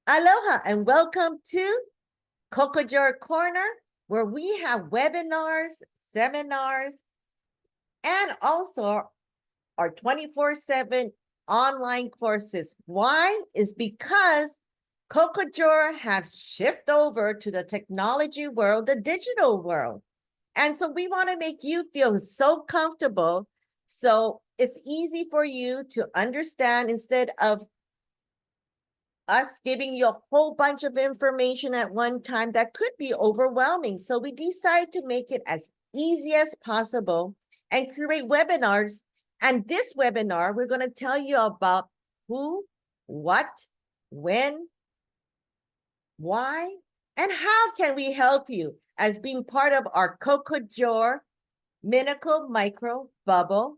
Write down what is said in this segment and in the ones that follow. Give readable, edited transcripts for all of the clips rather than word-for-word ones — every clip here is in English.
Aloha and welcome to Cocojor Corner, where we have webinars, seminars, and also our 24/7 online courses. Why? Is because Cocojor has shifted over to the technology world, the digital world. And so we want to make you feel so comfortable. So it's easy for you to understand instead of us giving you a whole bunch of information at one time that could be overwhelming. So we decided to make it as easy as possible and create webinars. And this webinar, we're going to tell you about who, what, when, why, and how can we help you as being part of our Cocojor Minicle Micro Bubble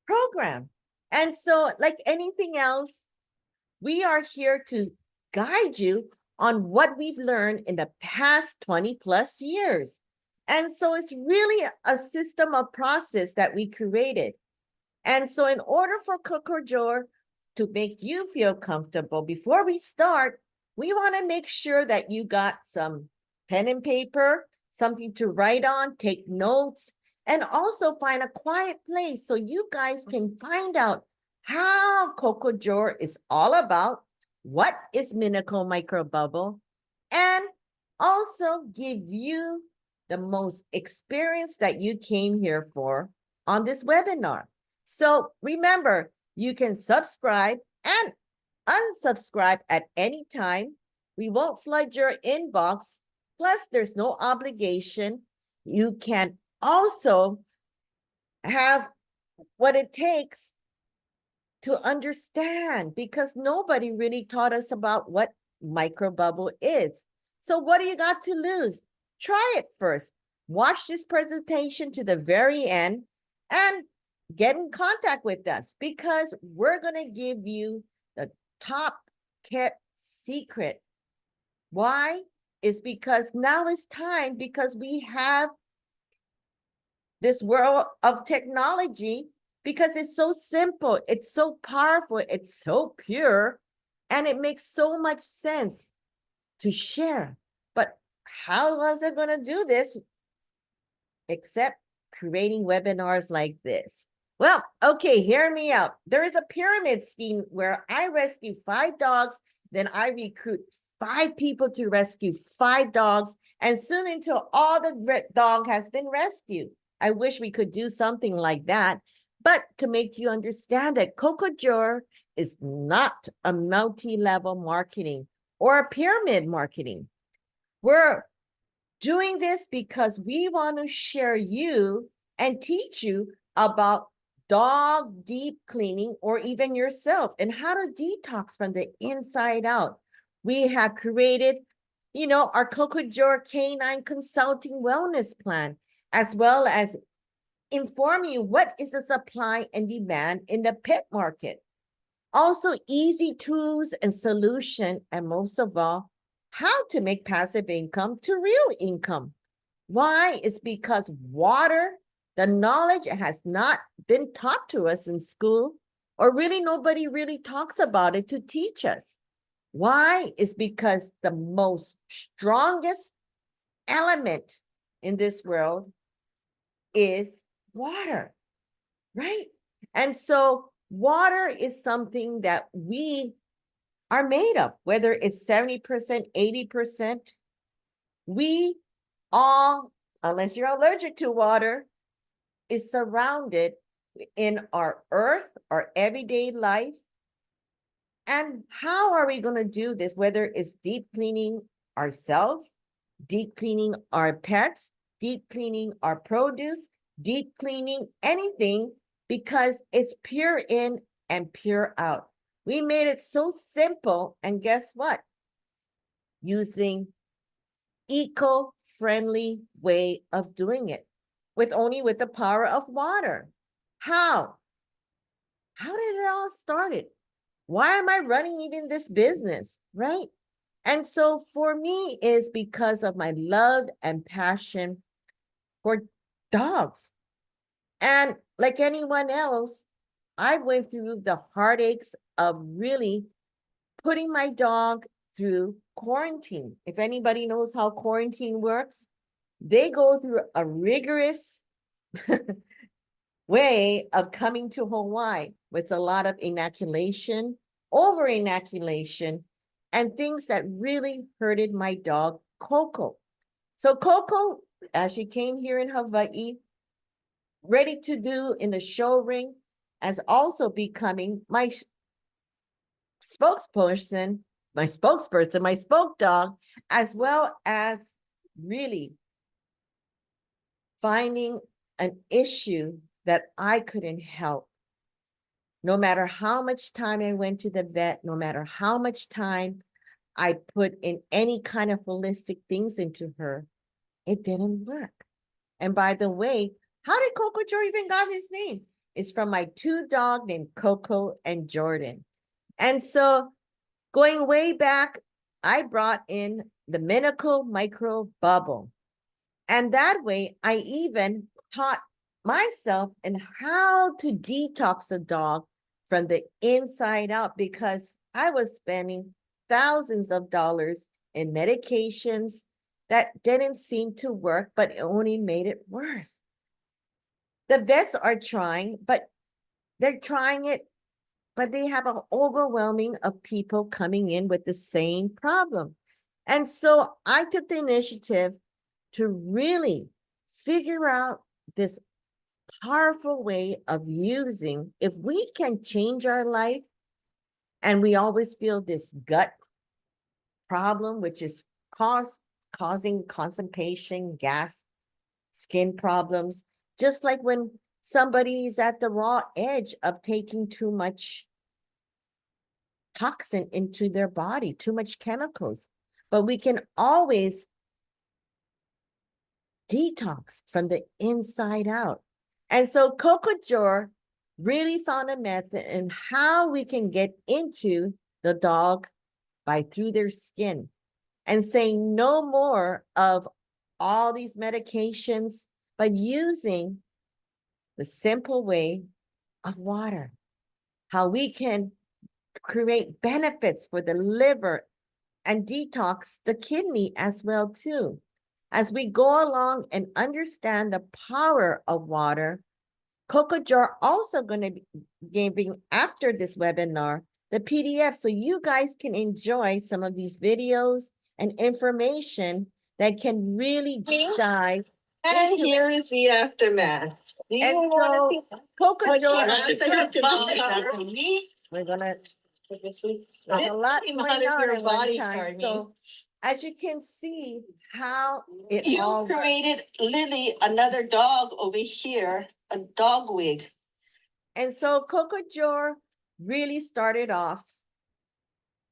program. And so, like anything else, we are here to guide you on what we've learned in the past 20 plus years. And so it's really a system of process that we created. And so in order for Cocojor to make you feel comfortable, before we start, we want to make sure that you got some pen and paper, something to write on, take notes, and also find a quiet place so you guys can find out how Cocojor is all about, what is Minicle Micro Bubble, and also give you the most experience that you came here for on this webinar. So remember, you can subscribe and unsubscribe at any time. We won't flood your inbox. Plus, there's no obligation. You can also have what it takes to understand because nobody really taught us about what microbubble is. So what do you got to lose? Try it first. Watch this presentation to the very end and get in contact with us because we're going to give you the top kept secret. Why? Is because now is time because we have this world of technology because it's so simple, it's so powerful, it's so pure, and it makes so much sense to share. But how was I going to do this except creating webinars like this? Well, okay, hear me out. There is a pyramid scheme where I rescue 5 dogs, then I recruit 5 people to rescue 5 dogs, and soon until all the dog has been rescued. I wish we could do something like that. But to make you understand that Cocojor is not a multi-level marketing or a pyramid marketing. We're doing this because we want to share you and teach you about dog deep cleaning or even yourself and how to detox from the inside out. We have created, our Cocojor Canine Consulting Wellness Plan, as well as inform you what is the supply and demand in the pet market. Also, easy tools and solution, and most of all, how to make passive income to real income. Why? It's because water, the knowledge has not been taught to us in school, or really nobody really talks about it to teach us. Why? Is because the most strongest element in this world is water, right? And so water is something that we are made of, whether it's 70%, 80%. We all, unless you're allergic to water, is surrounded in our earth, our everyday life. And how are we going to do this? Whether it's deep cleaning ourselves, deep cleaning our pets, deep cleaning our produce, deep cleaning anything, because it's pure in and pure out. We made it so simple, and guess what? Using eco-friendly way of doing it with the power of water. How? How did it all started? Why am I running even this business, right? And so for me is because of my love and passion for dogs. And like anyone else, I went through the heartaches of really putting my dog through quarantine. If anybody knows how quarantine works, they go through a rigorous way of coming to Hawaii with a lot of inoculation, over inoculation, and things that really hurted my dog, Coco. So Coco, as she came here in Hawaii, ready to do in the show ring, as also becoming my spokesperson, my spoke dog, as well as really finding an issue that I couldn't help. No matter how much time I went to the vet, no matter how much time I put in any kind of holistic things into her, it didn't work. And by the way, how did Cocojor even got his name? It's from my two dogs named Coco and Jordan. And so going way back, I brought in the Minicle Micro Bubble. And that way, I even taught myself in how to detox a dog from the inside out, because I was spending thousands of dollars in medications that didn't seem to work, but it only made it worse. The vets are trying, but they're trying it, but they have an overwhelming of people coming in with the same problem. And so I took the initiative to really figure out this powerful way of using, if we can change our life, and we always feel this gut problem, which is causing constipation, gas, skin problems, just like when somebody is at the raw edge of taking too much toxin into their body, too much chemicals. But we can always detox from the inside out. And so Cocojor really found a method in how we can get into the dog by through their skin, and saying no more of all these medications, but using the simple way of water, how we can create benefits for the liver and detox the kidney as well too. As we go along and understand the power of water, Cocojor also going to be giving, after this webinar, the PDF, so you guys can enjoy some of these videos and information that can really dive. And here is the aftermath. Do you And want so Cocojor, We're gonna, There's there's a lot came going out of on your at one body, time. Carmi. So as you can see how it You all works. created Lily another dog over here, a dog wig. And so Cocojor really started off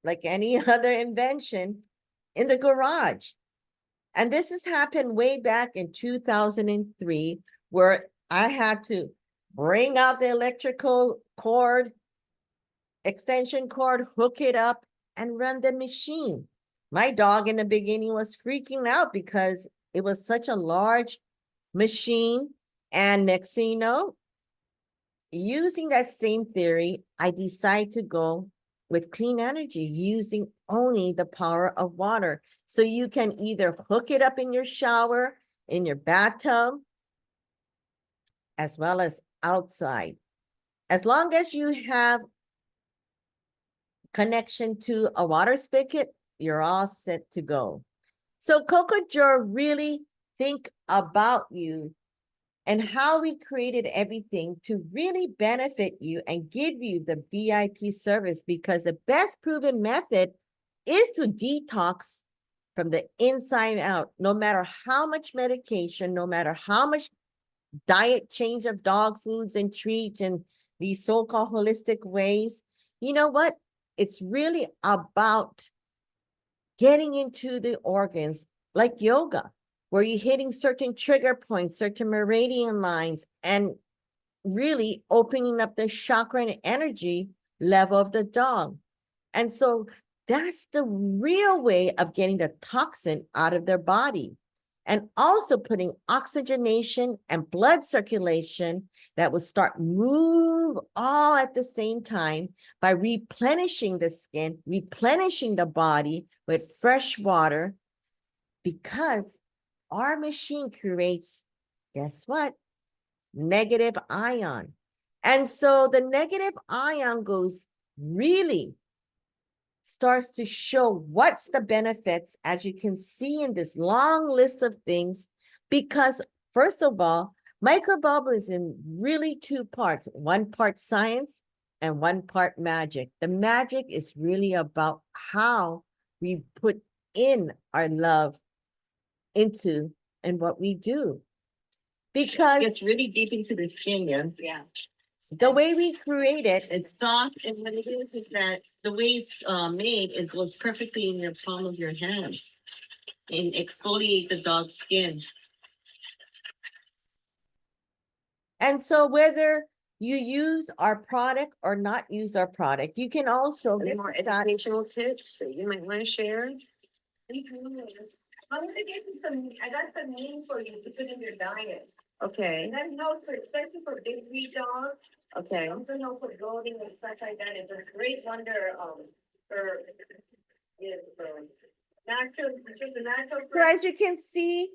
like any other invention in the garage. And this has happened way back in 2003, where I had to bring out the electrical cord, extension cord, hook it up, and run the machine. My dog in the beginning was freaking out because it was such a large machine. And next thing you know, using that same theory, I decided to go with clean energy, using only the power of water. So you can either hook it up in your shower, in your bathtub, as well as outside. As long as you have connection to a water spigot, you're all set to go. So Cocojor really think about you and how we created everything to really benefit you and give you the VIP service, because the best proven method is to detox from the inside out. No matter how much medication, no matter how much diet change of dog foods and treats and these so-called holistic ways, you know what? It's really about getting into the organs like yoga, where you're hitting certain trigger points, certain meridian lines, and really opening up the chakra and energy level of the dog. And so that's the real way of getting the toxin out of their body. and also putting oxygenation and blood circulation that will start move all at the same time by replenishing the skin, replenishing the body with fresh water, because our machine creates, guess what? Negative ion. And so the negative ion goes really starts to show what's the benefits, as you can see in this long list of things, because first of all, microbubble is in really two parts, one part science and one part magic. The magic is really about how we put in our love into and what we do. Because It's really deep into the skin, yeah. the way we create it, It's soft, and what it is that the way it's made, it goes perfectly in your palm of your hands and exfoliate the dog's skin. and so whether you use our product or not use our product, you can also Any get more the shot. educational tips that you might want to share? I'm gonna get you some, I got some neem for you to put in your diet. Okay, and that helps, especially for big breed dogs. Okay. Also helps for bloating and stuff like that. It's a great wonder, for, yes, for natural, it's a natural. So as you can see,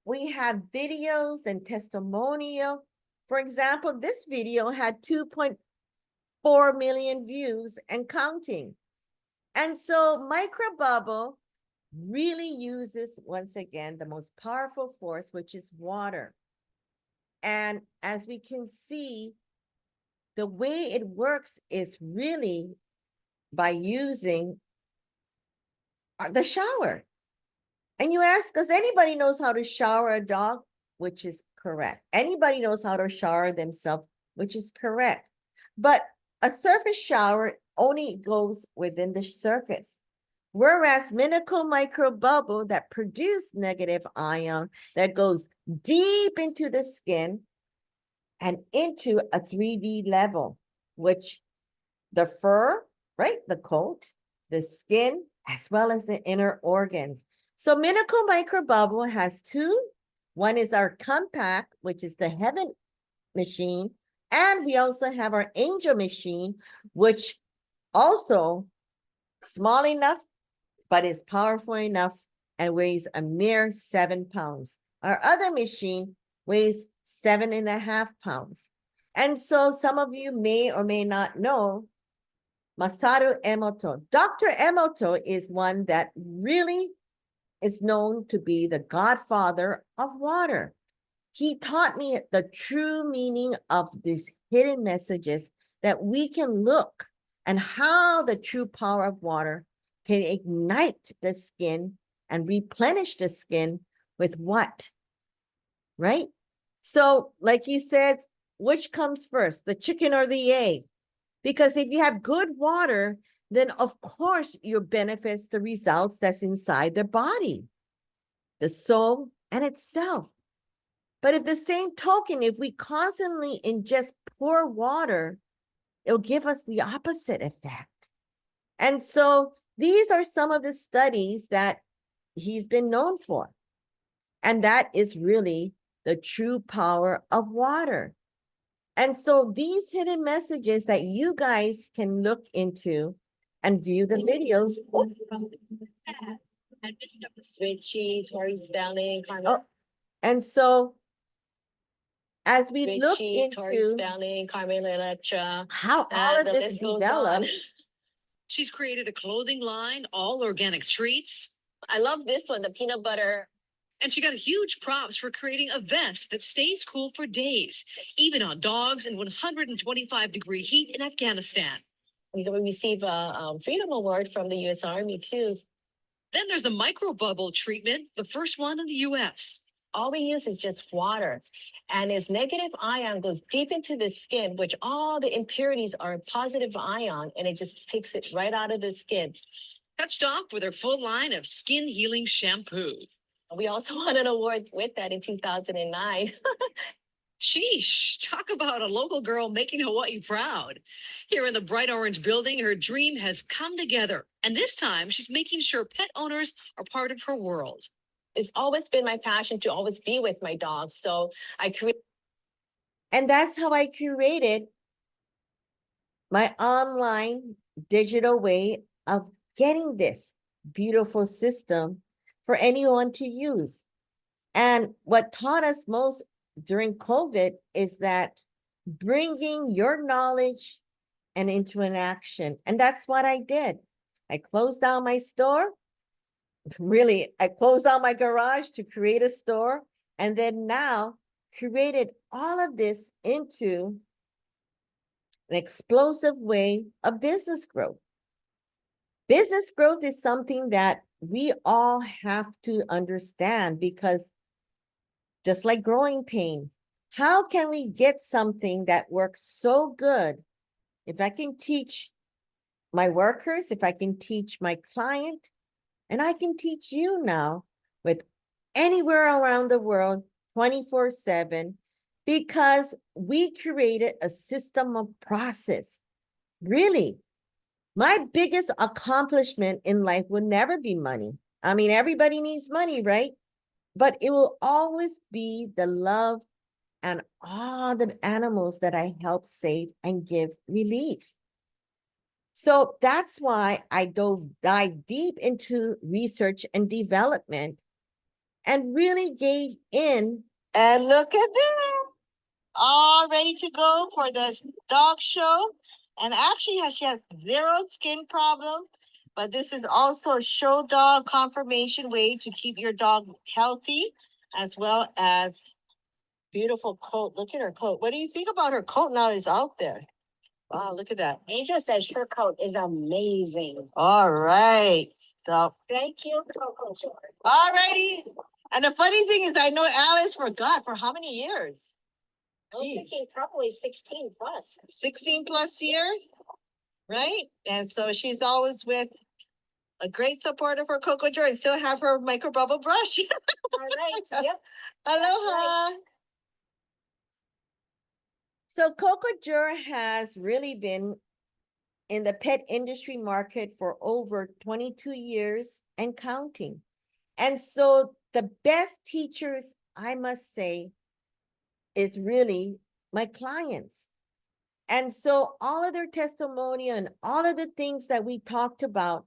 we have videos and testimonial. For example, this video had 2.4 million views and counting. And so microbubble really uses, once again, the most powerful force, which is water. And as we can see, the way it works is really by using the shower. And you ask, does anybody knows how to shower a dog? Which is correct. Anybody knows how to shower themselves, which is correct. But a surface shower only goes within the surface. Whereas Minicle Micro Bubble that produce negative ion that goes deep into the skin and into a 3D level, which the fur, right? The coat, the skin, as well as the inner organs. So Minicle Micro Bubble has two. One is our compact, which is the Heaven machine. And we also have our Angel machine, which also small enough, but is powerful enough and weighs a mere 7 pounds. Our other machine weighs 7.5 pounds. And so some of you may or may not know Masaru Emoto. Dr. Emoto is one that really is known to be the godfather of water. He taught me the true meaning of these hidden messages that we can look and how the true power of water can ignite the skin and replenish the skin with what? Right? So, like he said, which comes first, the chicken or the egg? Because if you have good water, then of course you benefits the results that's inside the body, the soul and itself. But if the same token, if we constantly ingest poor water, it'll give us the opposite effect. And so these are some of the studies that he's been known for. And that is really the true power of water. And so these hidden messages that you guys can look into and view the videos. Richie, Tori Spelling, Oh, and so as we look Richie, Tori into Spelling, Carmen Electra, how all of the this list goes developed, on. She's created a clothing line, all organic treats. I love this one, the peanut butter. And she got huge props for creating a vest that stays cool for days, even on dogs in 125-degree heat in Afghanistan. We receive a Freedom Award from the U.S. Army, too. Then there's a microbubble treatment, the first one in the U.S. All we use is just water, and its negative ion goes deep into the skin, which all the impurities are positive ion, and it just takes it right out of the skin. Touched off with her full line of skin healing shampoo. We also won an award with that in 2009. Sheesh, talk about a local girl making Hawaii proud. Here in the bright orange building, her dream has come together. And this time, she's making sure pet owners are part of her world. it's always been my passion to always be with my dogs. So I created. And that's how I curated my online digital way of getting this beautiful system for anyone to use. And what taught us most during COVID is that bringing your knowledge and into an action. And that's what I did. I closed down my store. Really, I closed down my garage to create a store. And then now created all of this into an explosive way of business growth. Business growth is something that we all have to understand because just like growing pain, how can we get something that works so good? If I can teach my workers, if I can teach my client, and I can teach you now with anywhere around the world 24/7, because we created a system of process. Really, my biggest accomplishment in life will never be money. I mean, everybody needs money, right? But it will always be the love and all the animals that I help save and give relief. So that's why I dive deep into research and development and really gave in. And look at that, all ready to go for the dog show. And actually, she has zero skin problem. But this is also a show dog confirmation way to keep your dog healthy, as well as beautiful coat. Look at her coat. What do you think about her coat now is out there? Wow, look at that. Angel says her coat is amazing. All right. So, Thank you, Cocojor. all righty. And the funny thing is, I know Alice forgot for how many years? I was thinking probably 16 plus. 16 plus years, right? And so she's always with a great supporter for Cocojor and still have her micro bubble brush. All right. Yep. Aloha. So Cocojor has really been in the pet industry market for over 22 years and counting. And so the best teachers, I must say, is really my clients. And so all of their testimony and all of the things that we talked about,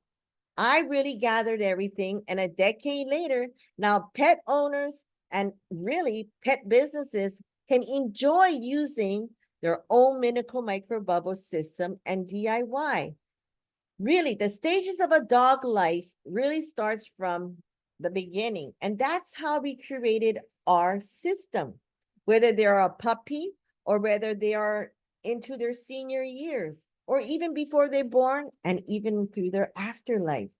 I really gathered everything. And a decade later, now pet owners and really pet businesses can enjoy using their own Minicle Micro Bubble system and DIY. Really, the stages of a dog life really starts from the beginning. And that's how we created our system, whether they're a puppy or whether they are into their senior years, or even before they're born and even through their afterlife.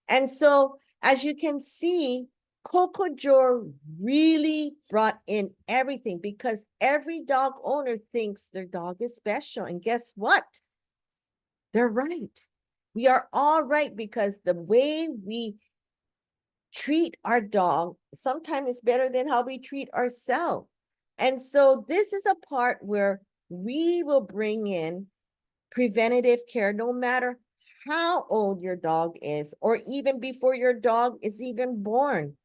And so, as you can see, Cocojor really brought in everything because every dog owner thinks their dog is special. And guess what? They're right. We are all right because the way we treat our dog sometimes is better than how we treat ourselves. And so this is a part where we will bring in preventative care no matter how old your dog is or even before your dog is even born.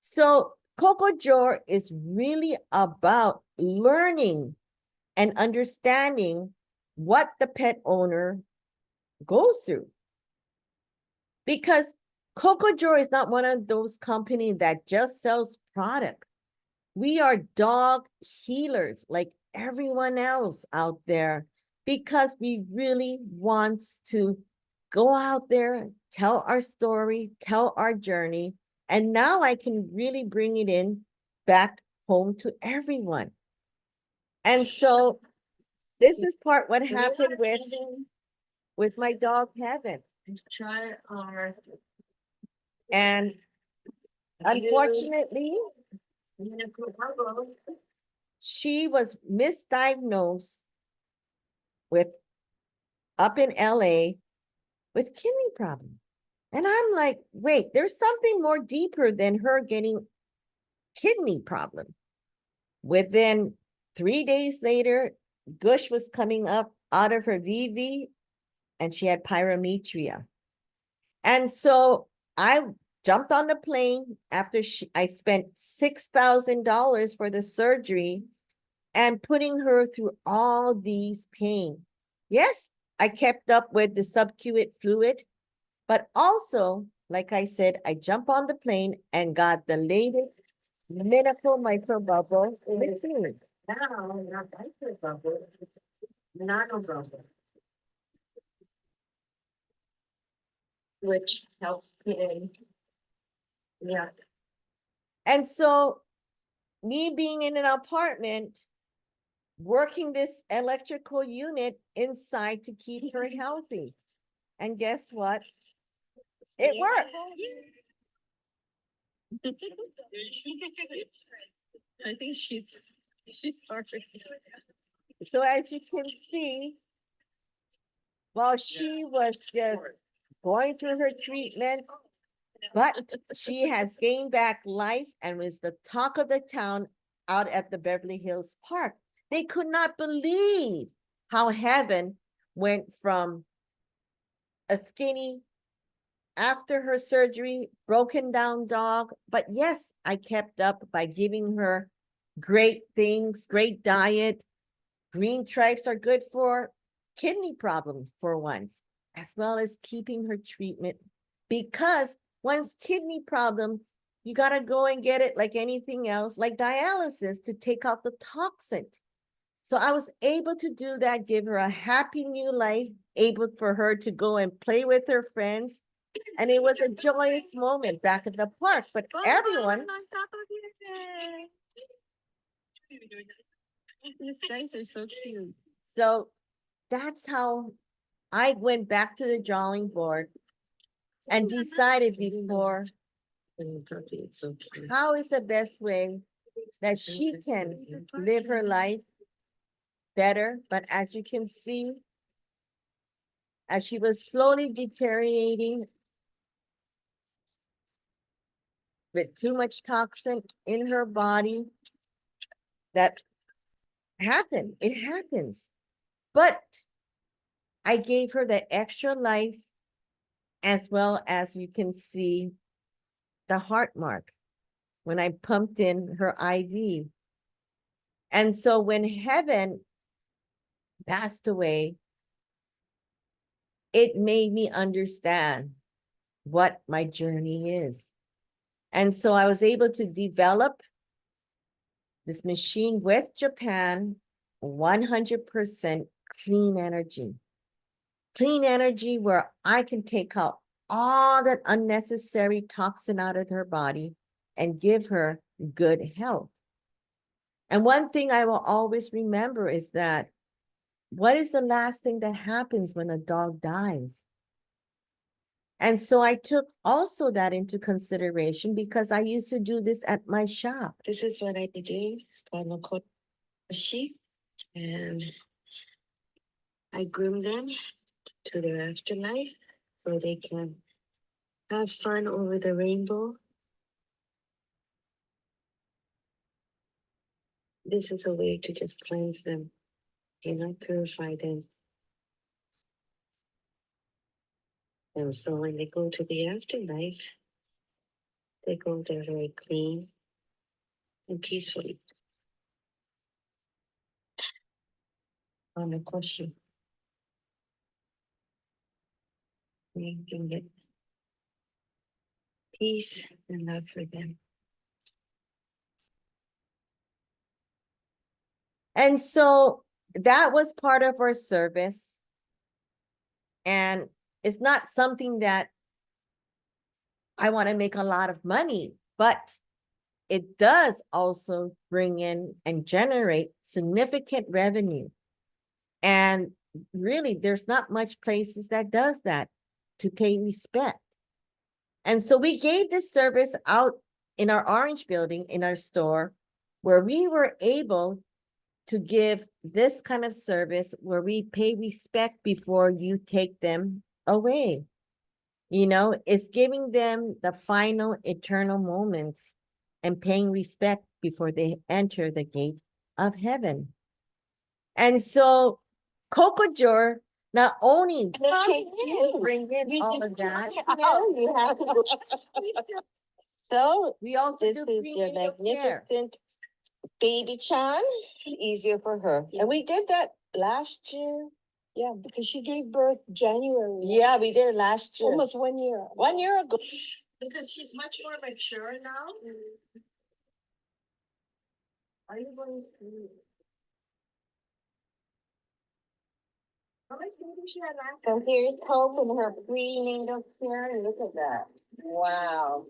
So Cocojor is really about learning and understanding what the pet owner goes through. Because Cocojor is not one of those companies that just sells product. We are dog healers like everyone else out there because we really want to go out there, tell our story, tell our journey. And now I can really bring it in back home to everyone. And so this is part what happened with my dog Heaven. Try our. And unfortunately, Minicle Bubble. she was misdiagnosed with up in LA with kidney problem. And I'm like, wait, there's something more deeper than her getting kidney problem. Within 3 days later, gush was coming up out of her VV and she had pyrometria. And so I jumped on the plane after I spent $6,000 for the surgery and putting her through all these pain. Yes, I kept up with the subcutaneous fluid, but also, like I said, I jump on the plane and got the latest Minicle Micro Bubble Machine. Now, not micro bubble, nano bubble. Which helps in, yeah, And so, me being in an apartment, working this electrical unit inside to keep her healthy. And guess what? It worked. I think she's perfect. So as you can see, while she was just going through her treatment, but she has gained back life and was the talk of the town out at the Beverly Hills Park. They could not believe how Heaven went from a skinny after her surgery, broken down dog. But yes, I kept up by giving her great things, great diet. Green stripes are good for kidney problems for once, as well as keeping her treatment. Because once kidney problem, you got to go and get it like anything else, like dialysis to take out the toxin. So I was able to do that, give her a happy new life, able for her to go and play with her friends. And it was a joyous moment back at the park, but everyone, These guys are so cute. so that's how I went back to the drawing board and decided before It's so cute. how is the best way that she can live her life better. But as you can see, as she was slowly deteriorating with too much toxin in her body, that happened. It happens. But I gave her the extra life, as well as you can see the heart mark when I pumped in her IV. And so when Heaven passed away, it made me understand what my journey is. And so I was able to develop this machine with Japan, 100% clean energy. Clean energy where I can take out all that unnecessary toxin out of her body and give her good health. And one thing I will always remember is that what is the last thing that happens when a dog dies? And so I took also that into consideration because I used to do this at my shop. This is what I do. It's called Makoshi. And I groom them to their afterlife so they can have fun over the rainbow. This is a way to just cleanse them, purify them. And so when they go to the afterlife, they go there very clean and peacefully. On the question, you can get peace and love for them. And so that was part of our service. And it's not something that I want to make a lot of money, but it does also bring in and generate significant revenue. And really, there's not much places that does that to pay respect. And so we gave this service out in our Orange building in our store, where we were able to give this kind of service where we pay respect before you take them away. It's giving them the final eternal moments and paying respect before they enter the gate of heaven. And so Cocojor Not only You bring in You all just of that, Oh, you have to. So we also this do is your prenatal care. magnificent baby Chan. Easier for her. And we did that last year. Yeah, because she gave birth January. right? Yeah, we did it last year. Almost 1 year. 1 year ago. Because she's much more mature now. Are you going to? How much baby she had last? So here's Hope in her prenatal care. Look at that. Wow.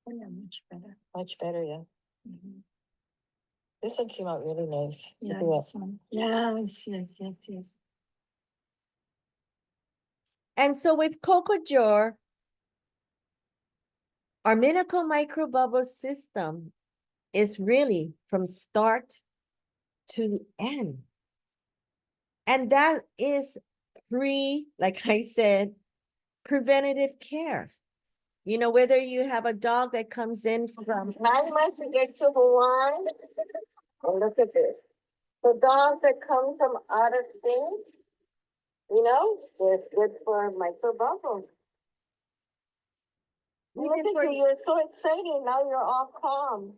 Oh, yeah, much better. Much better, yeah. Mhm. This one came out really nice. Yeah, Look at this one. Yes, yes, yes, yes. And so with Cocojor, our Minicle Micro Bubble system is really from start to end. And that is like I said, preventative care. You know, whether you have a dog that comes in from 9 months to get to Hawaii. Oh, look at this. The dogs that come from out of state, you know, they're good for microbubbles. We Look did at for- you, you're so excited. Now you're all calm.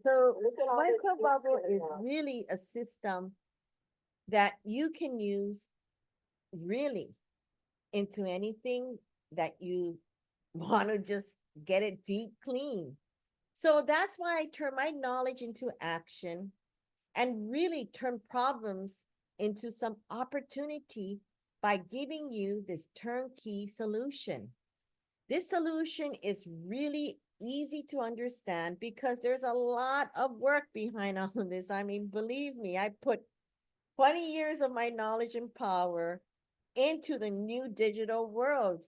So Look at all this microbubble picture is now. really a system that you can use really into anything that you want to just get it deep clean. So that's why I turn my knowledge into action and really turn problems into some opportunity by giving you this turnkey solution. This solution is really easy to understand because there's a lot of work behind all of this. I mean, believe me, I put 20 years of my knowledge and power into the new digital world.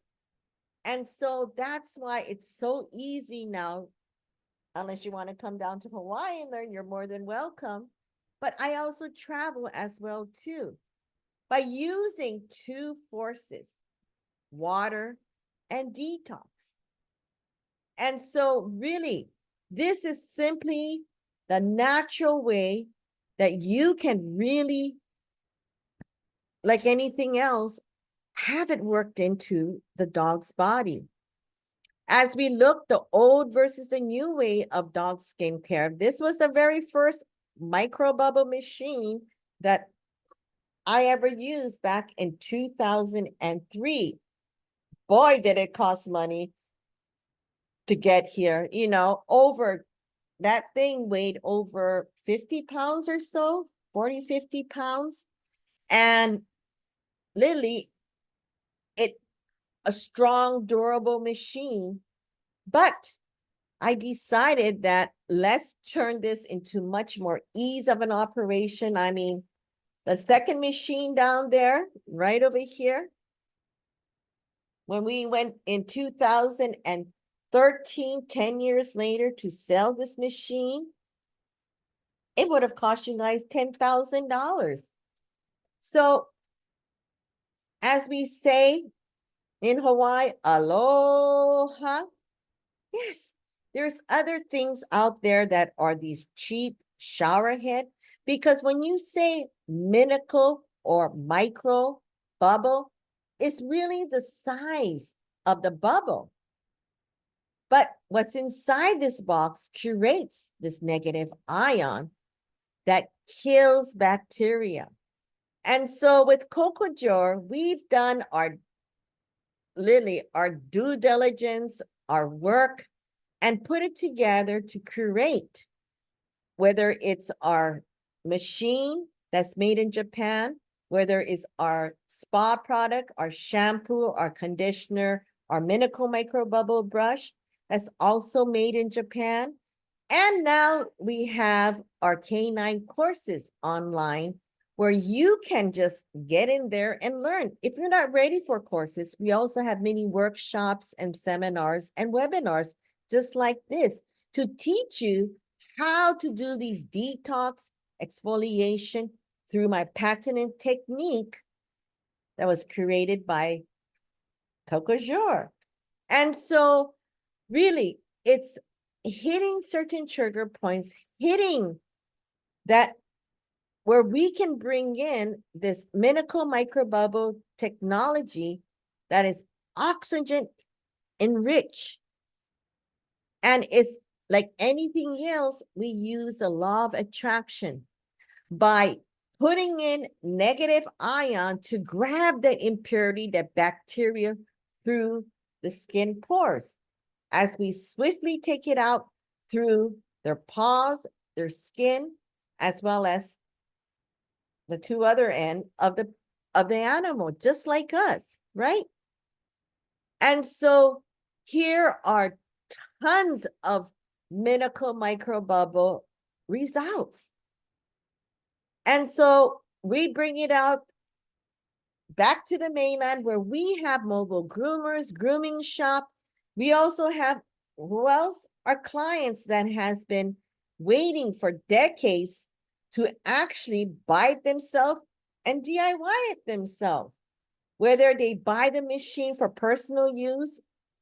And so that's why it's so easy now. Unless you want to come down to Hawaii and learn, you're more than welcome. But I also travel as well too. By using two forces, water and detox. And so really, this is simply the natural way that you can really, like anything else, have it worked into the dog's body. As we look the old versus the new way of dog skin care, this was the very first micro bubble machine that I ever used back in 2003. Boy, did it cost money to get here, you know, over that thing weighed over 50 pounds or so, 40, 50 pounds. And literally, it a strong, durable machine. But I decided that let's turn this into much more ease of an operation. I mean, the second machine down there, right over here, when we went in 2013, 10 years later to sell this machine, it would have cost you guys $10,000. So as we say in Hawaii, aloha. Yes, there's other things out there that are these cheap shower head, because when you say minicle or micro bubble, it's really the size of the bubble. But what's inside this box curates this negative ion that kills bacteria. And so with Cocojor, we've done our literally our due diligence, our work, and put it together to create, whether it's our machine that's made in Japan, whether it's our spa product, our shampoo, our conditioner, our Minicle Micro Bubble brush that's also made in Japan. And now we have our canine courses online where you can just get in there and learn. If you're not ready for courses, we also have many workshops and seminars and webinars just like this to teach you how to do these detox exfoliation through my patented technique that was created by Cocojor. And so really, it's hitting certain trigger points, hitting that where we can bring in this Minicle Micro Bubble technology that is oxygen enriched. And it's like anything else, we use the law of attraction by putting in negative ion to grab the impurity, the bacteria through the skin pores. As we swiftly take it out through their paws, their skin, as well as the two other end of the animal, just like us, right? And so here are tons of Minicle Micro Bubble results. And so we bring it out back to the mainland where we have mobile groomers, grooming shop. We also have, who else? Our clients that has been waiting for decades to actually buy it themselves and DIY it themselves. Whether they buy the machine for personal use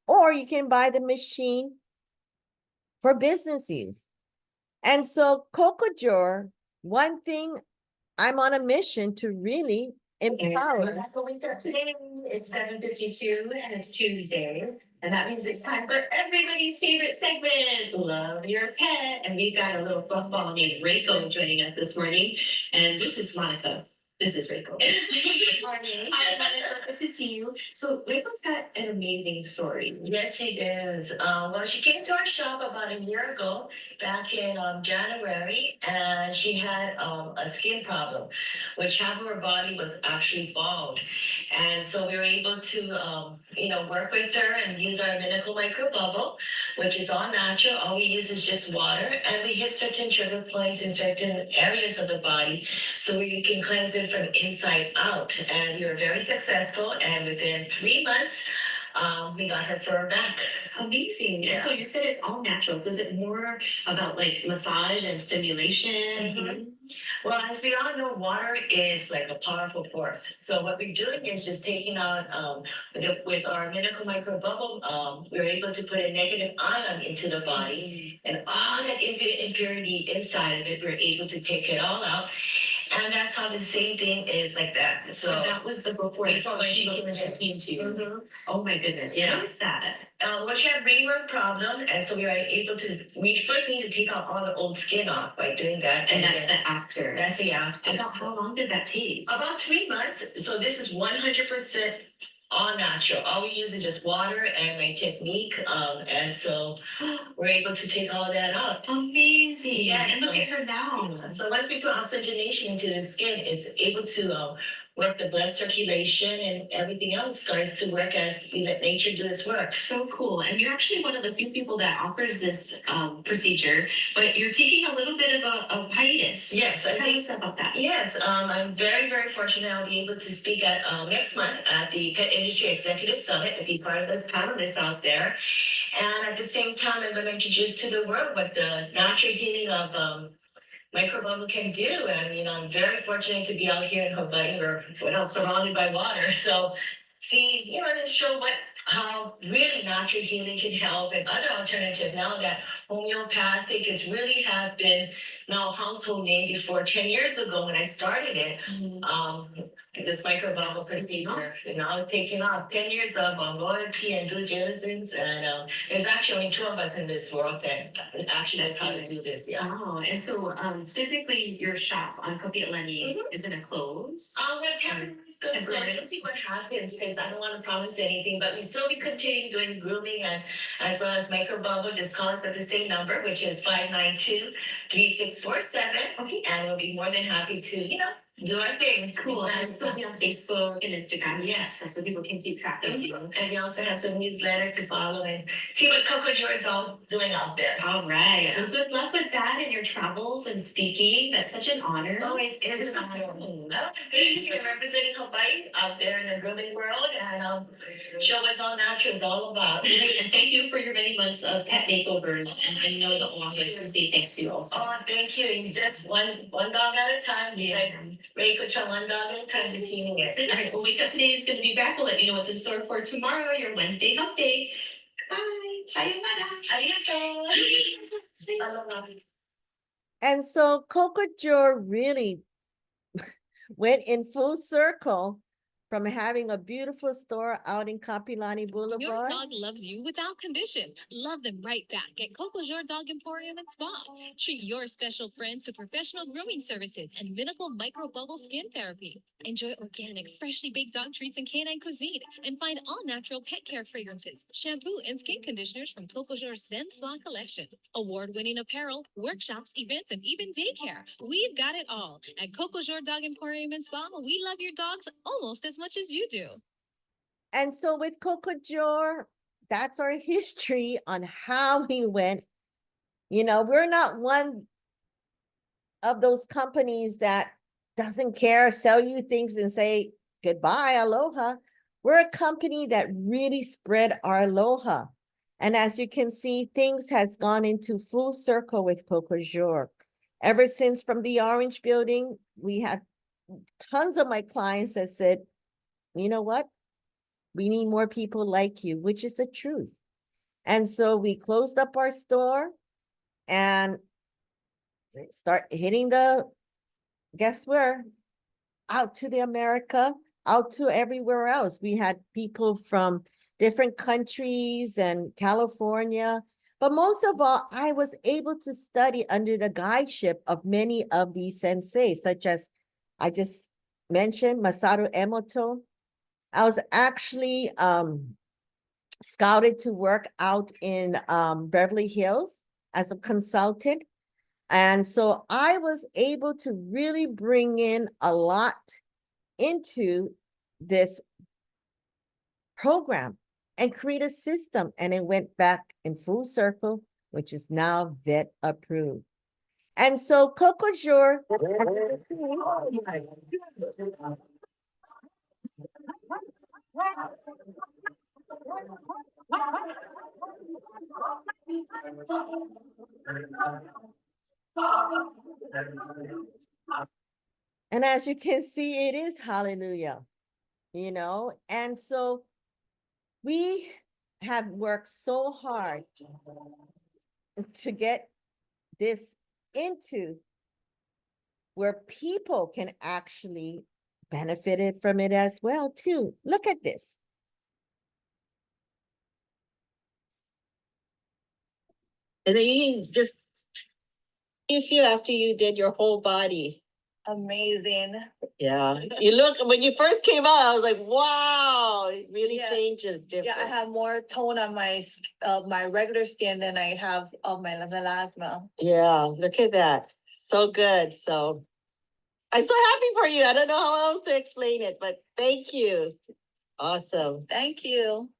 or you can buy the machine for business use. And so Cocojor, one thing, I'm on a mission to really empower. We're back going up today. It's 7:52 and it's Tuesday. And that means it's time for everybody's favorite segment, Love Your Pet. And we've got a little fluff ball named Reiko joining us this morning. And this is Monica. This is Reiko. Good morning. Hi, Monica. Good to see you. So Reiko's got an amazing story. Yes, she does. Well, she came to our shop about a year ago, back in January, and she had a skin problem, which half of her body was actually bald. And so we were able to, work with her and use our Minicle Micro Bubble, which is all natural. All we use is just water, and we hit certain trigger points in certain areas of the body so we can cleanse it from inside out. And we were very successful. And within 3 months, we got her fur back. Amazing. Yeah. So you said it's all natural. So is it more about like massage and stimulation? Mm-hmm. Well, as we all know, water is like a powerful force. So what we're doing is just taking out with our Minicle Micro Bubble, we're able to put a negative ion into the body, and all that impurity inside of it, we're able to take it all out. And that's how the same thing is like that. So that was the before she came to you. Mm-hmm. Oh my goodness. Yeah. What is that? Well, she had ringworm problem, and so we were able to. We first need to take out all the old skin off by doing that, and that's the after. That's the after. About how long did that take? About 3 months. So this is 100% all natural. All we use is just water and my technique, and so we're able to take all that out. Amazing. Yes. And look at her now. So once we put oxygenation into the skin, it's able to work the blood circulation, and everything else starts to work as we let nature do its work. So cool. And you're actually one of the few people that offers this procedure, but you're taking a little bit of a hiatus. Yes. Tell us about that. Yes. I'm very, very fortunate I'll be able to speak at next month at the Pet Industry Executive Summit and be part of those panelists out there. And at the same time, I'm going to introduce to the world what the natural healing of microbubble can do. And, I'm very fortunate to be out here in Hawaii where we're surrounded by water. So see, and show how really natural healing can help, and other alternatives now that homeopathic has really have been now a household name. Before 10 years ago when I started it, this microbubble for the people, and now it's taken off 10 years of loyalty and due diligence. And there's actually only two of us in this world that actually knows how to do this. Yeah. Oh, and so physically your shop on Kopi'olani is going to close? Well, temporarily it's going to close. Let's see what happens, because I don't want to promise anything, but we still be continuing doing grooming and as well as microbubble. Just call us at the same number, which is 592-3647. Okay. And we'll be more than happy to, do our thing. Cool. And still be on Facebook and Instagram. Yes, so people can keep track of you. And we also have some newsletter to follow and see what Cocojor is all doing out there. All right. Yeah. Well, good luck with that and your travels and speaking. That's such an honor. Oh, it is an honor. Thank you. Representing Hawaii out there in the grooming world, and show what's all natural is all about. Great. And thank you for your many months of pet makeovers. And I know the office will say thanks to you also. Oh, thank you. It's just one dog at a time. It's like Reiko Chan, one dog at a time, is healing it. All right. Well, Wake Up Today is going to be back. We'll let you know what's in store for tomorrow, your Wednesday Hump Day. Bye. Sayonara. Arigato. And so Cocojor really went in full circle from having a beautiful store out in Kapilani Your Boulevard. dog loves you without condition. Love them right back at Cocojor Dog Emporium and Spa. Treat your special friend to professional grooming services and Minicle Micro Bubble Skin Therapy. Enjoy organic, freshly baked dog treats and canine cuisine, and find all natural pet care fragrances, shampoo, and skin conditioners from Cocojor's Zen Spa collection. Award-winning apparel, workshops, events, and even daycare. We've got it all. At Cocojor Dog Emporium and Spa, we love your dogs almost as much as you do. And so with Cocojor, that's our history on how we went. You know, we're not one of those companies that doesn't care, sell you things and say goodbye, aloha. We're a company that really spread our aloha. And as you can see, things has gone into full circle with Cocojor. Ever since from the Orange Building, we had tons of my clients that said, you know what? We need more people like you, which is the truth. And so we closed up our store and start hitting the, guess where? Out to the America, out to everywhere else. We had people from different countries and California. But most of all, I was able to study under the guideship of many of these senseis, such as I just mentioned, Masaru Emoto. I was actually scouted to work out in Beverly Hills as a consultant. And so I was able to really bring in a lot into this program and create a system. And it went back in full circle, which is now vet approved. And so Cocojor, and as you can see, it is hallelujah, you know, and so we have worked so hard to get this into where people can actually benefit from it as well too. Look at this. And then you can just, you feel after you did your whole body. Amazing. Yeah, you look, when you first came out, I was like, wow, it really Yeah. changes Yeah, I different. have more tone on my regular skin than I have of my melasma. Yeah, look at that. So good. So I'm so happy for you. I don't know how else to explain it, but thank you. Awesome. Thank you.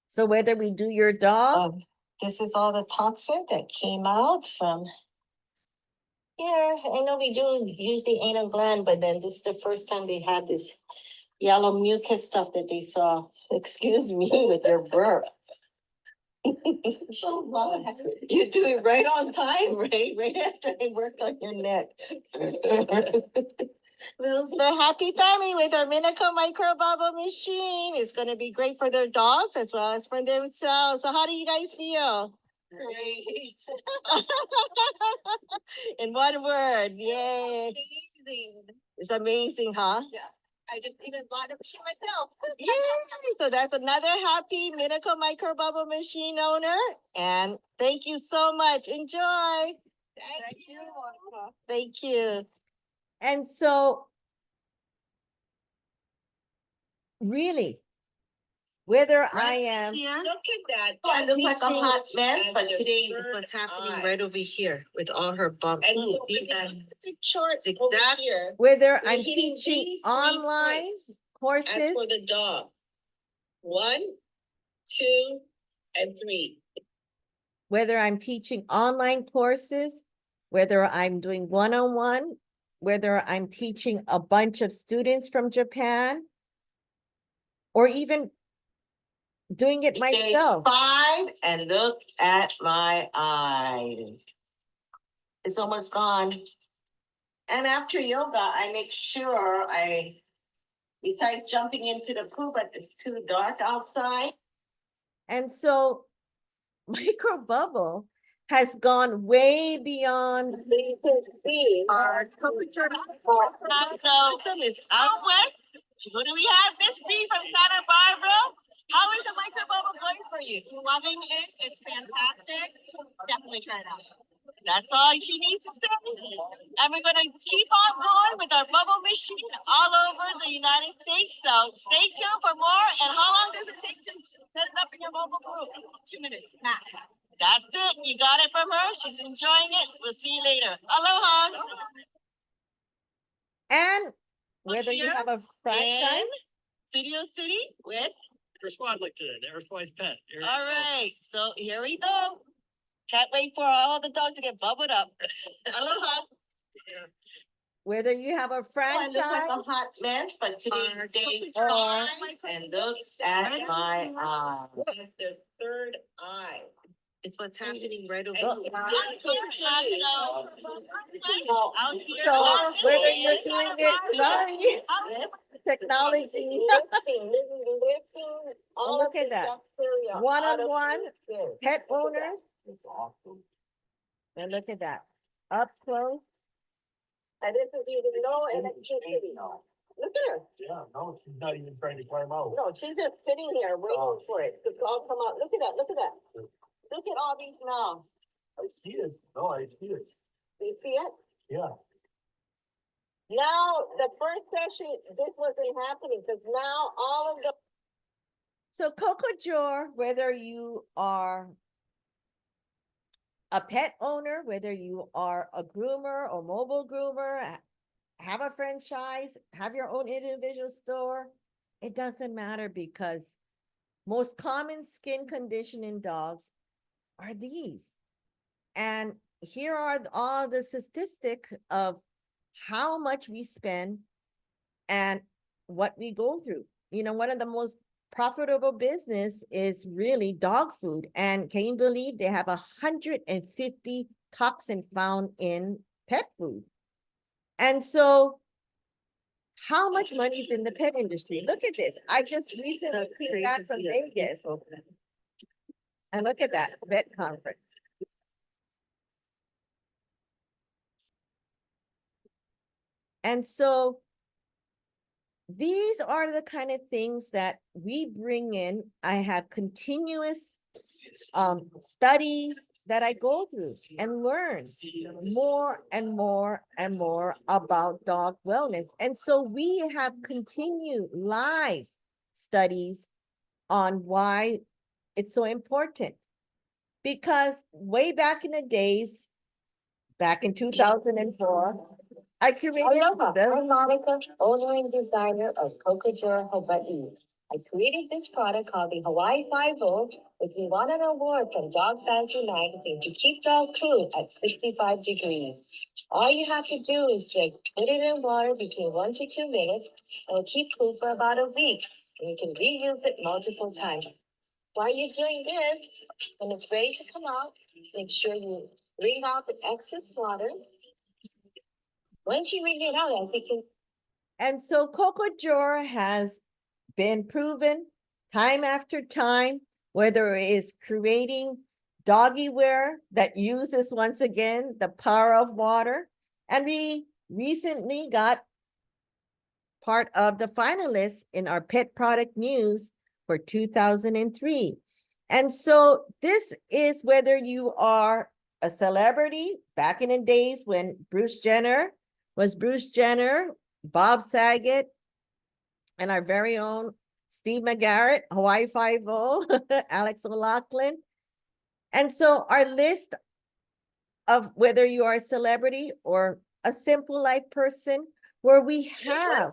So whether we do your dog, This is all the toxin that came out from here. I know we do use the anal gland, but then this is the first time they had this yellow mucus stuff that they saw. Excuse me with your burp. So much. You do it right on time, right after I worked on your neck. We're the happy family with our Minicle Micro Bubble Machine. It's going to be great for their dogs as well as for themselves. So how do you guys feel? Great. In one word, yay. Amazing. It's amazing, huh? Yeah. I just even bought a machine myself. Yay! So that's another happy Minicle Micro Bubble Machine owner. And thank you so much. Enjoy. Thank you. Thank you. and so really, whether I am, Look at that. That looks like a hot mess, but today is what's happening right over here with all her bumps. And so the charts exactly here. whether We're I'm hitting teaching these 3 online points. As courses, for the dog, 1, 2, and 3. whether I'm teaching online courses, whether I'm doing one-on-one, whether I'm teaching a bunch of students from Japan, or even doing it myself. 5, and look at my eyes. It's almost gone. And after yoga, I make sure besides jumping into the pool, but it's too dark outside. And so microbubble has gone way beyond So you can see our Cocojor system is out west. What do we have? Miss B from Santa Barbara. How is the micro bubble going for you? Loving it. It's fantastic. Definitely try it out. That's all she needs to say. And we're going to keep on going with our bubble machine all over the United States. So stay tuned for more. And how long does it take to set it up in your mobile group? 2 minutes max. That's it. You got it from her. She's enjoying it. We'll see you later. Aloha. and whether you Here have a franchise. Studio City with. Her squad like today, the Earthwise pet. All right. So here we go. Can't wait for all the dogs to get bubbled up. Aloha. Whether you have a I franchise look like a hot mess, but today day or and look at my eye. The third eye. It's what's happening right over So, here. so whether you're doing it, sorry, technology. All Look at that. One-on-one, pet owners, and look at that, up close. And this is even no electricity. Look at her. Yeah, no, she's not even trying to climb out. No, she's just sitting here waiting for it to all come out. Look at that, look at that. Look at all these now. I see it. No, I see it. Do you see it? Yeah. Now, the first session, this wasn't happening because now all of the. So Cocojor, whether you are a pet owner, whether you are a groomer or mobile groomer, have a franchise, have your own individual store, it doesn't matter because most common skin condition in dogs are these. And here are all the statistics of how much we spend and what we go through. You know, one of the most profitable business is really dog food. And can you believe they have 150 toxin found in pet food? And so how much money is in the pet industry? Look at this. I just recently came back from Vegas. And look at that, vet conference. And so these are the kind of things that we bring in. I have continuous studies that I go through and learn more and more and more about dog wellness. And so we have continued live studies on why it's so important. Because way back in the days, back in 2004, I created Aloha, the I'm Monica, owner and designer of Cocojor Hawaii. I created this product called the Hawaii 5-0, which we won an award from Dog Fancy magazine to keep dog cool at 65 degrees. All you have to do is just put it in water between 1 to 2 minutes, and it'll keep cool for about a week. And you can reuse it multiple times. While you're doing this, when it's ready to come out, make sure you wring out the excess water. Once you wring it out, as you can. And so Cocojor has been proven time after time, whether it is creating doggy wear that uses once again the power of water. And we recently got part of the finalists in our pet product news for 2003. And so this is whether you are a celebrity back in the days when Bruce Jenner was Bruce Jenner, Bob Saget, and our very own Steve McGarrett, Hawaii 5-0, Alex O'Loughlin. And so our list of whether you are a celebrity or a simple life person, where we have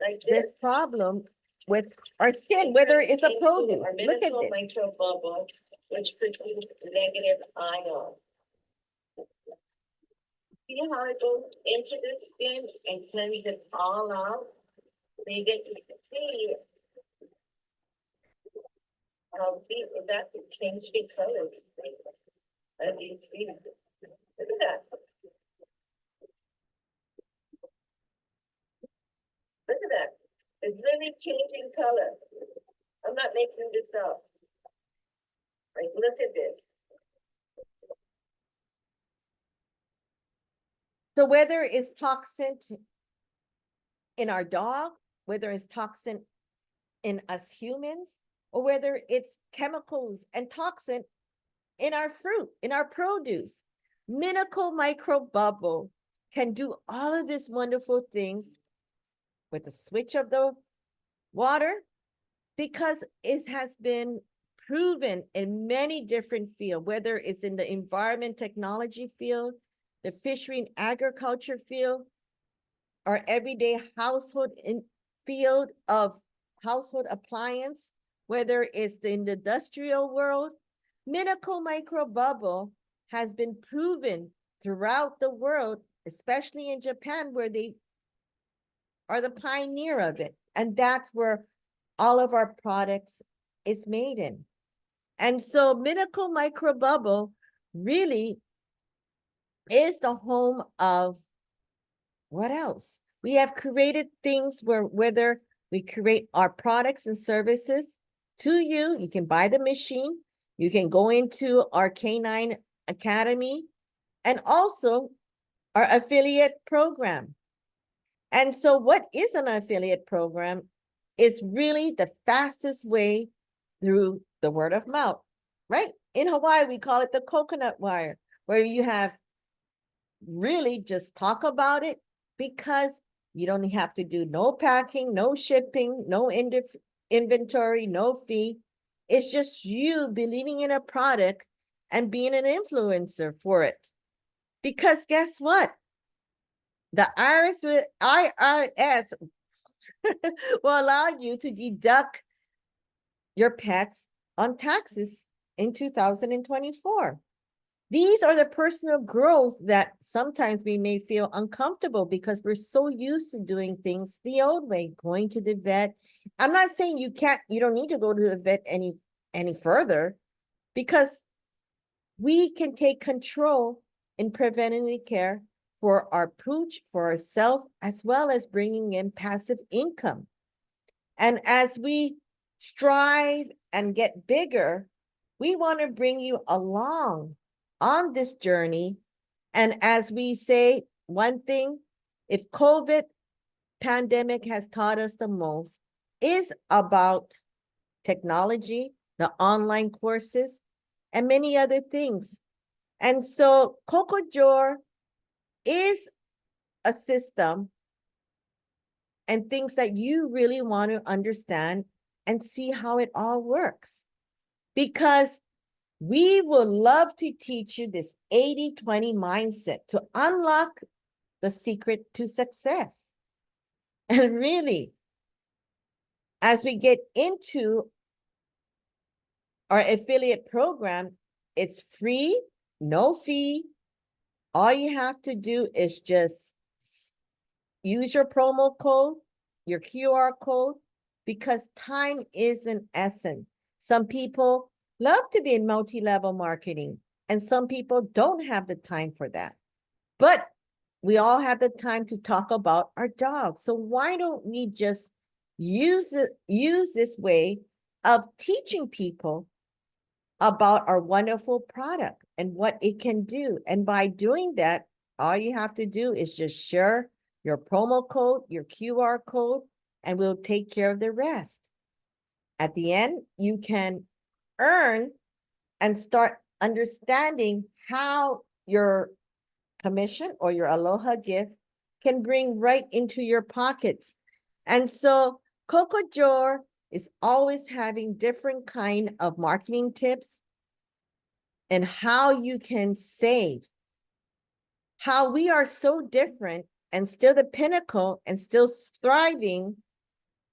Like this problem with our skin, whether it's a produce. Our Look at Minicle this. Micro Bubble, which produces negative ion. See how it goes into the skin and cleanses it all out? So you get to see how that change the color. As you see. Look at that. Look at that. It's really changing color. I'm not making this up. Like, look at this. So whether it's toxin in our dog, whether it's toxin in us humans, or whether it's chemicals and toxin in our fruit, in our produce, Minicle Micro Bubble can do all of these wonderful things with the switch of the water, because it has been proven in many different fields, whether it's in the environment technology field, the fishery and agriculture field, our everyday household in field of household appliance, whether it's in the industrial world. Minicle Micro Bubble has been proven throughout the world, especially in Japan, where they are the pioneer of it. And that's where all of our products is made in. And so Minicle Micro Bubble really is the home of what else? We have created things where whether we create our products and services to you, you can buy the machine, you can go into our Canine Academy, and also our affiliate program. And so what is an affiliate program? Is really the fastest way through the word of mouth, right? In Hawaii, we call it the coconut wire, where you have really just talk about it, because you don't have to do no packing, no shipping, no inventory, no fee. It's just you believing in a product and being an influencer for it. Because guess what? The IRS will allow you to deduct your pets on taxes in 2024. These are the personal growth that sometimes we may feel uncomfortable because we're so used to doing things the old way, going to the vet. I'm not saying you don't need to go to the vet any further, because we can take control in preventative care for our pooch, for ourselves, as well as bringing in passive income. And as we strive and get bigger, we want to bring you along on this journey. And as we say, one thing, if COVID pandemic has taught us the most, is about technology, the online courses, and many other things. And so Cocojor is a system and things that you really want to understand and see how it all works. Because we would love to teach you this 80-20 mindset to unlock the secret to success. And really, as we get into our affiliate program, it's free, no fee. All you have to do is just use your promo code, your QR code, because time is an essence. Some people love to be in multi-level marketing, and some people don't have the time for that. But we all have the time to talk about our dogs. So why don't we just use this way of teaching people about our wonderful product and what it can do? And by doing that, all you have to do is just share your promo code, your QR code, and we'll take care of the rest. At the end, you can earn and start understanding how your commission or your aloha gift can bring right into your pockets. And so Cocojor is always having different kind of marketing tips and how you can save, how we are so different and still the pinnacle and still thriving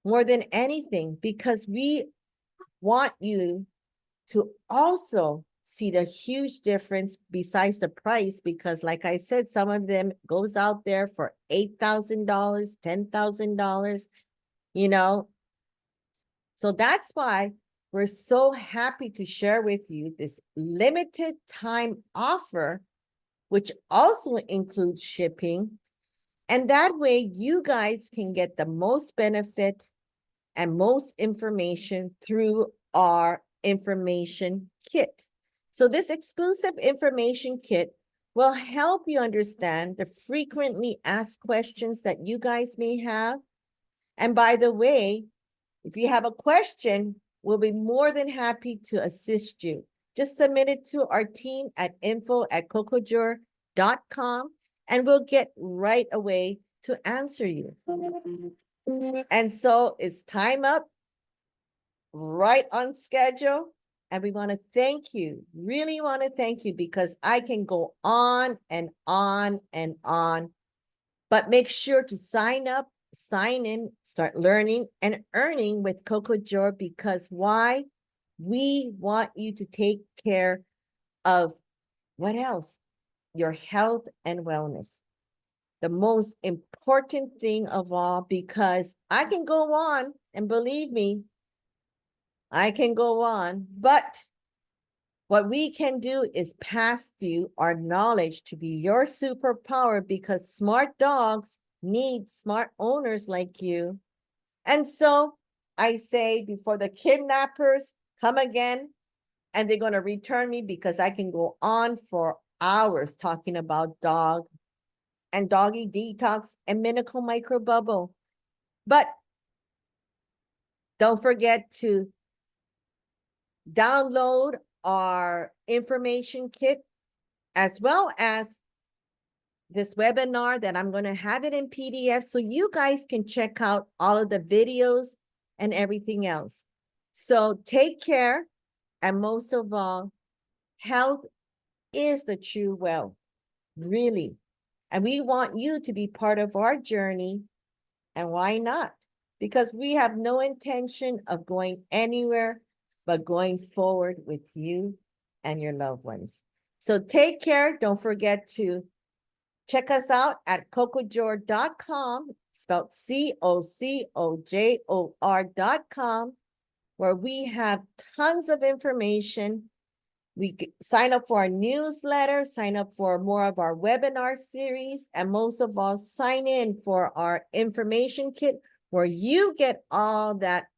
more than anything, because we want you to also see the huge difference besides the price, because like I said, some of them goes out there for $8,000, $10,000, you know. So that's why we're so happy to share with you this limited time offer, which also includes shipping. And that way you guys can get the most benefit and most information through our information kit. So this exclusive information kit will help you understand the frequently asked questions that you guys may have. And by the way, if you have a question, we'll be more than happy to assist you. Just submit it to our team at info@cocojor.com and we'll get right away to answer you. And so it's time up, right on schedule. And we want to thank you, really want to thank you, because I can go on and on and on. But make sure to sign up, sign in, start learning and earning with Cocojor, because why? We want you to take care of what else? Your health and wellness. The most important thing of all, because I can go on, and believe me, I can go on, but what we can do is pass you our knowledge to be your superpower, because smart dogs need smart owners like you. And so I say, before the kidnappers come again, and they're going to return me, because I can go on for hours talking about dog and doggy detox and Minicle Micro Bubble. But don't forget to download our information kit, as well as this webinar that I'm going to have it in PDF so you guys can check out all of the videos and everything else. So take care. And most of all, health is the true wealth, really. And we want you to be part of our journey. And why not? Because we have no intention of going anywhere but going forward with you and your loved ones. So take care. Don't forget to check us out at cocojor.com, spelled COCOJOR.com, where we have tons of information. Sign up for our newsletter, sign up for more of our webinar series, and most of all, sign in for our information kit, where you get all that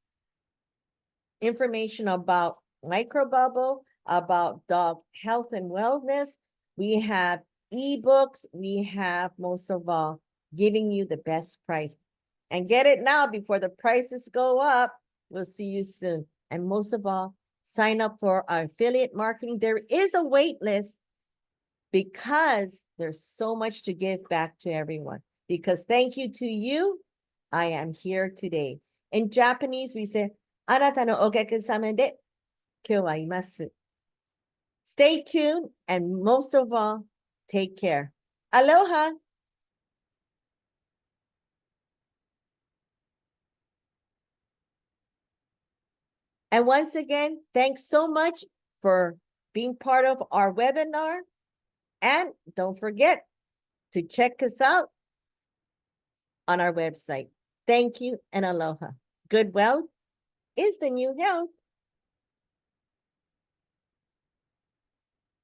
information about microbubble, about dog health and wellness. We have ebooks. We have, most of all, giving you the best price. And get it now before the prices go up. We'll see you soon. And most of all, sign up for our affiliate marketing. There is a wait list, because there's so much to give back to everyone. Because thank you to you, I am here today. In Japanese, we say, あなたのおかげさまで今日はいます. Stay tuned, and most of all, take care. Aloha. And once again, thanks so much for being part of our webinar. And don't forget to check us out on our website. Thank you and aloha. Good wealth is the new health.